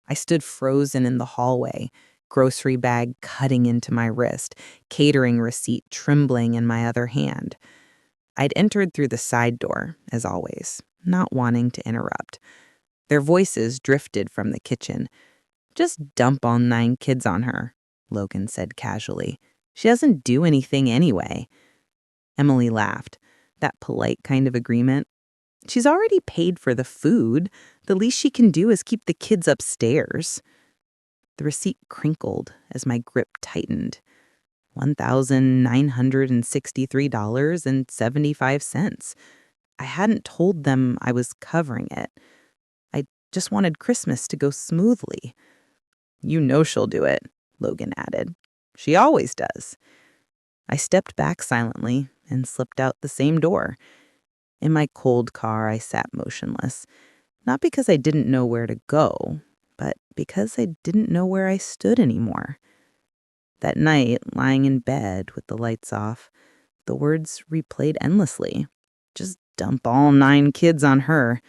I stood frozen in the hallway, grocery bag cutting into my wrist, catering receipt trembling in my other hand. I'd entered through the side door, as always, not wanting to interrupt. Their voices drifted from the kitchen. "Just dump all 9 kids on her," Logan said casually. "She doesn't do anything anyway." Emily laughed. That polite kind of agreement. "She's already paid for the food. The least she can do is keep the kids upstairs." The receipt crinkled as my grip tightened. $1,963.75. I hadn't told them I was covering it. I just wanted Christmas to go smoothly. "You know she'll do it," Logan added. "She always does." I stepped back silently and slipped out the same door. In my cold car, I sat motionless, not because I didn't know where to go, but because I didn't know where I stood anymore. That night, lying in bed with the lights off, the words replayed endlessly. Just dump all 9 kids on her.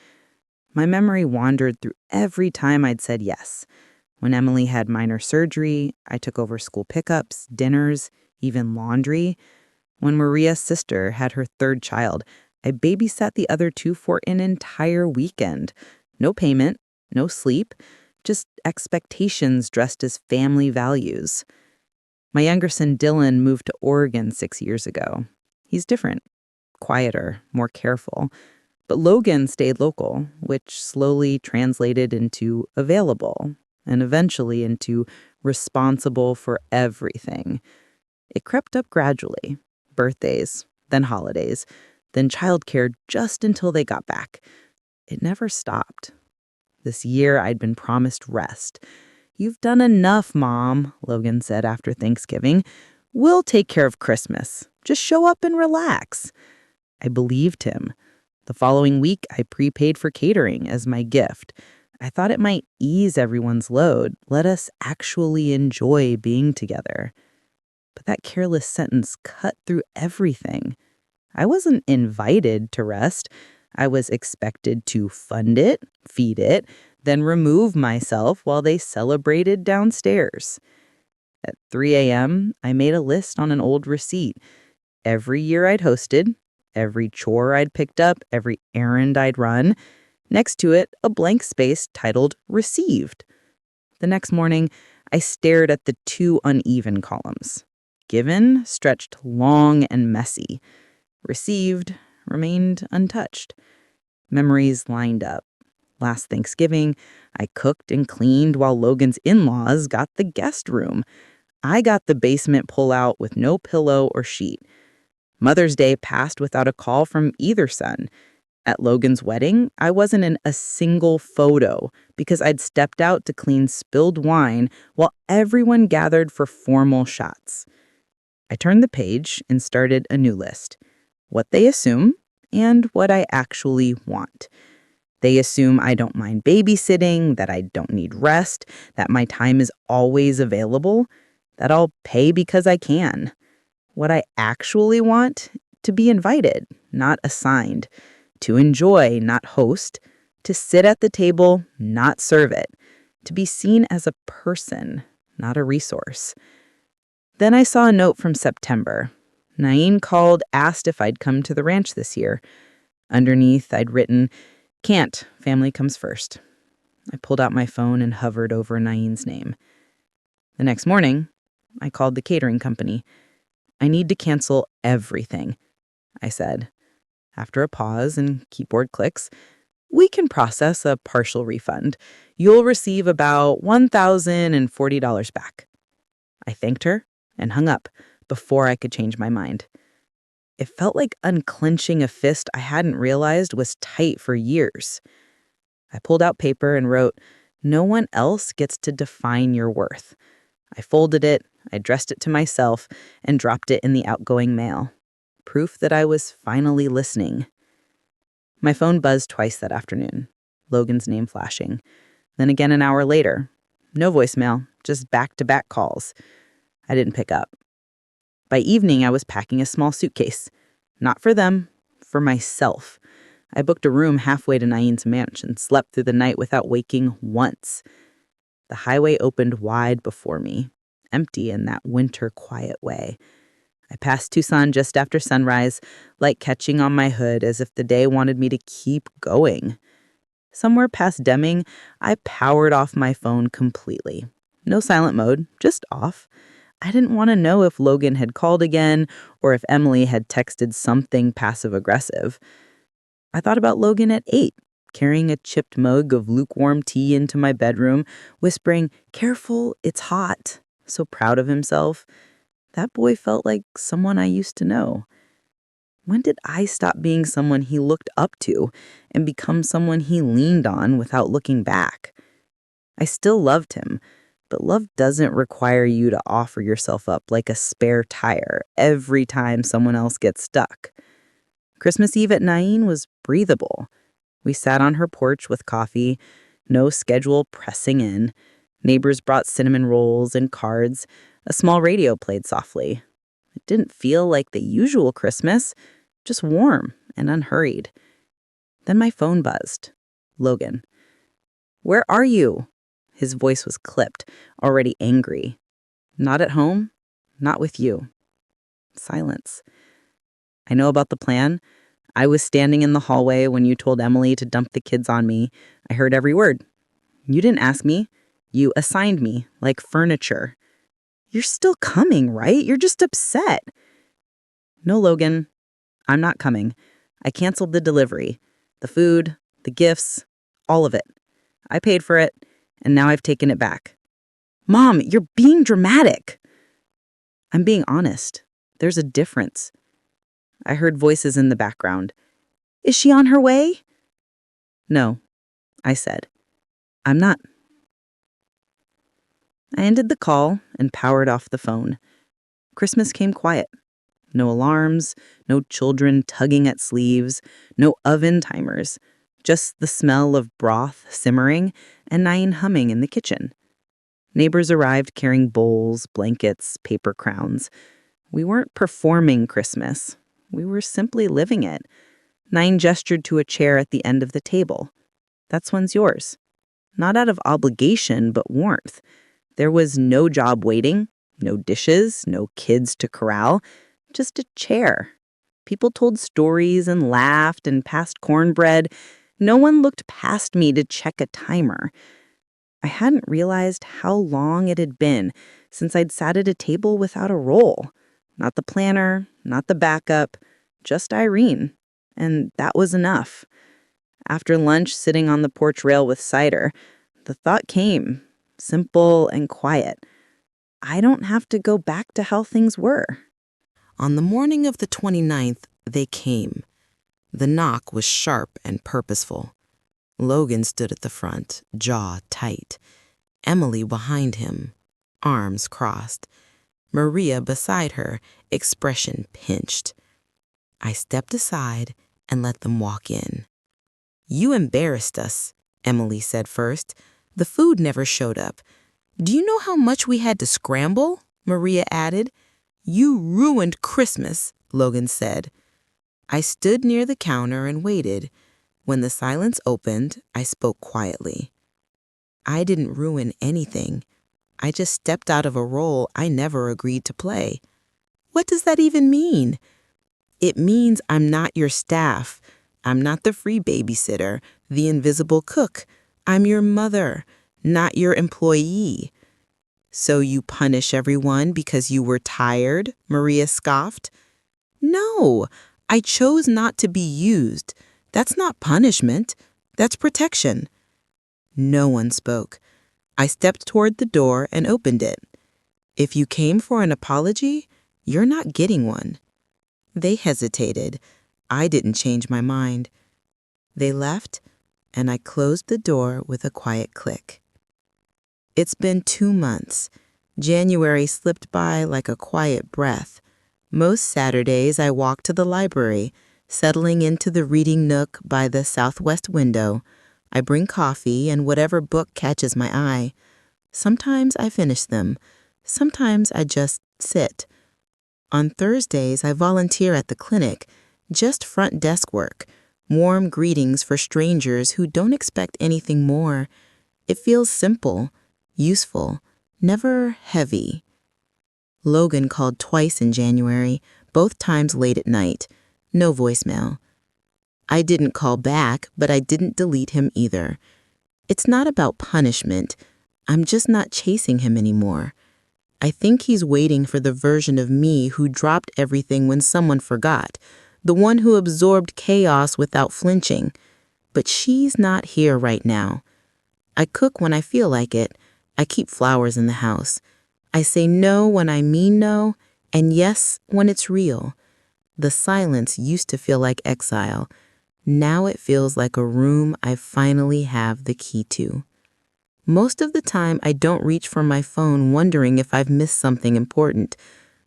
My memory wandered through every time I'd said yes. When Emily had minor surgery, I took over school pickups, dinners, even laundry. When Maria's sister had her 3rd child, I babysat the other 2 for an entire weekend. No payment, no sleep, just expectations dressed as family values. My younger son Dylan moved to Oregon 6 years ago. He's different, quieter, more careful. But Logan stayed local, which slowly translated into available and eventually into responsible for everything. It crept up gradually. Birthdays, then holidays, then childcare just until they got back. It never stopped. This year, I'd been promised rest. "You've done enough, Mom," Logan said after Thanksgiving. "We'll take care of Christmas. Just show up and relax." I believed him. The following week, I prepaid for catering as my gift. I thought it might ease everyone's load, let us actually enjoy being together. But that careless sentence cut through everything. I wasn't invited to rest. I was expected to fund it, feed it, then remove myself while they celebrated downstairs. At 3 a.m., I made a list on an old receipt. Every year I'd hosted, every chore I'd picked up, every errand I'd run. Next to it, a blank space titled Received. The next morning, I stared at the 2 uneven columns. Given stretched long and messy. Received remained untouched. Memories lined up. Last Thanksgiving, I cooked and cleaned while Logan's in-laws got the guest room. I got the basement pull-out with no pillow or sheet. Mother's Day passed without a call from either son. At Logan's wedding, I wasn't in a single photo because I'd stepped out to clean spilled wine while everyone gathered for formal shots. I turned the page and started a new list. What they assume and what I actually want. They assume I don't mind babysitting, that I don't need rest, that my time is always available, that I'll pay because I can. What I actually want? To be invited, not assigned. To enjoy, not host. To sit at the table, not serve it. To be seen as a person, not a resource. Then I saw a note from September. Naeem called, asked if I'd come to the ranch this year. Underneath, I'd written, "Can't, family comes first." I pulled out my phone and hovered over Naeem's name. The next morning, I called the catering company. "I need to cancel everything," I said. After a pause and keyboard clicks, "We can process a partial refund. You'll receive about $1,040 back." I thanked her and hung up before I could change my mind. It felt like unclenching a fist I hadn't realized was tight for years. I pulled out paper and wrote, "No one else gets to define your worth." I folded it, I addressed it to myself, and dropped it in the outgoing mail. Proof that I was finally listening. My phone buzzed twice that afternoon, Logan's name flashing. Then again an hour later. No voicemail, just back-to-back calls. I didn't pick up. By evening, I was packing a small suitcase. Not for them, for myself. I booked a room halfway to Naeem's mansion, slept through the night without waking once. The highway opened wide before me, empty in that winter quiet way. I passed Tucson just after sunrise, light catching on my hood as if the day wanted me to keep going. Somewhere past Deming, I powered off my phone completely. No silent mode, just off. I didn't want to know if Logan had called again or if Emily had texted something passive-aggressive. I thought about Logan at 8, carrying a chipped mug of lukewarm tea into my bedroom, whispering, "Careful, it's hot," so proud of himself. That boy felt like someone I used to know. When did I stop being someone he looked up to and become someone he leaned on without looking back? I still loved him, but love doesn't require you to offer yourself up like a spare tire every time someone else gets stuck. Christmas Eve at Nain was breathable. We sat on her porch with coffee, no schedule pressing in. Neighbors brought cinnamon rolls and cards. A small radio played softly. It didn't feel like the usual Christmas, just warm and unhurried. Then my phone buzzed. Logan. "Where are you?" His voice was clipped, already angry. "Not at home. Not with you." Silence. "I know about the plan. I was standing in the hallway when you told Emily to dump the kids on me. I heard every word. You didn't ask me. You assigned me, like furniture. You're still coming, right? You're just upset." "No, Logan. I'm not coming. I canceled the delivery. The food, the gifts, all of it. I paid for it, and now I've taken it back." "Mom, you're being dramatic." "I'm being honest. There's a difference." I heard voices in the background. "Is she on her way?" "No," I said. "I'm not." I ended the call and powered off the phone. Christmas came quiet. No alarms, no children tugging at sleeves, no oven timers, just the smell of broth simmering and Nain humming in the kitchen. Neighbors arrived carrying bowls, blankets, paper crowns. We weren't performing Christmas. We were simply living it. Nain gestured to a chair at the end of the table. "That's one's yours." Not out of obligation, but warmth. There was no job waiting, no dishes, no kids to corral, just a chair. People told stories and laughed and passed cornbread. No one looked past me to check a timer. I hadn't realized how long it had been since I'd sat at a table without a role. Not the planner, not the backup, just Irene. And that was enough. After lunch, sitting on the porch rail with cider, the thought came, simple and quiet. I don't have to go back to how things were. On the morning of the 29th, they came. The knock was sharp and purposeful. Logan stood at the front, jaw tight. Emily behind him, arms crossed. Maria beside her, expression pinched. I stepped aside and let them walk in. "You embarrassed us," Emily said first. "The food never showed up. Do you know how much we had to scramble?" Maria added. "You ruined Christmas," Logan said. I stood near the counter and waited. When the silence opened, I spoke quietly. "I didn't ruin anything. I just stepped out of a role I never agreed to play." "What does that even mean?" "It means I'm not your staff. I'm not the free babysitter, the invisible cook. I'm your mother, not your employee." "So you punish everyone because you were tired?" Maria scoffed. "No, I chose not to be used. That's not punishment. That's protection." No one spoke. I stepped toward the door and opened it. "If you came for an apology, you're not getting one." They hesitated. I didn't change my mind. They left, and I closed the door with a quiet click. It's been 2 months. January slipped by like a quiet breath. Most Saturdays I walk to the library, settling into the reading nook by the southwest window. I bring coffee and whatever book catches my eye. Sometimes I finish them. Sometimes I just sit. On Thursdays, I volunteer at the clinic, just front desk work, warm greetings for strangers who don't expect anything more. It feels simple, useful, never heavy. Logan called twice in January, both times late at night. No voicemail. I didn't call back, but I didn't delete him either. It's not about punishment. I'm just not chasing him anymore. I think he's waiting for the version of me who dropped everything when someone forgot, the one who absorbed chaos without flinching. But she's not here right now. I cook when I feel like it. I keep flowers in the house. I say no when I mean no, and yes when it's real. The silence used to feel like exile. Now it feels like a room I finally have the key to. Most of the time, I don't reach for my phone wondering if I've missed something important.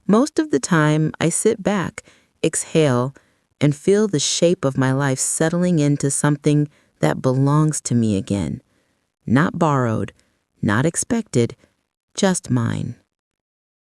Most of the time, I sit back, exhale, and feel the shape of my life settling into something that belongs to me again. Not borrowed, not expected, just mine.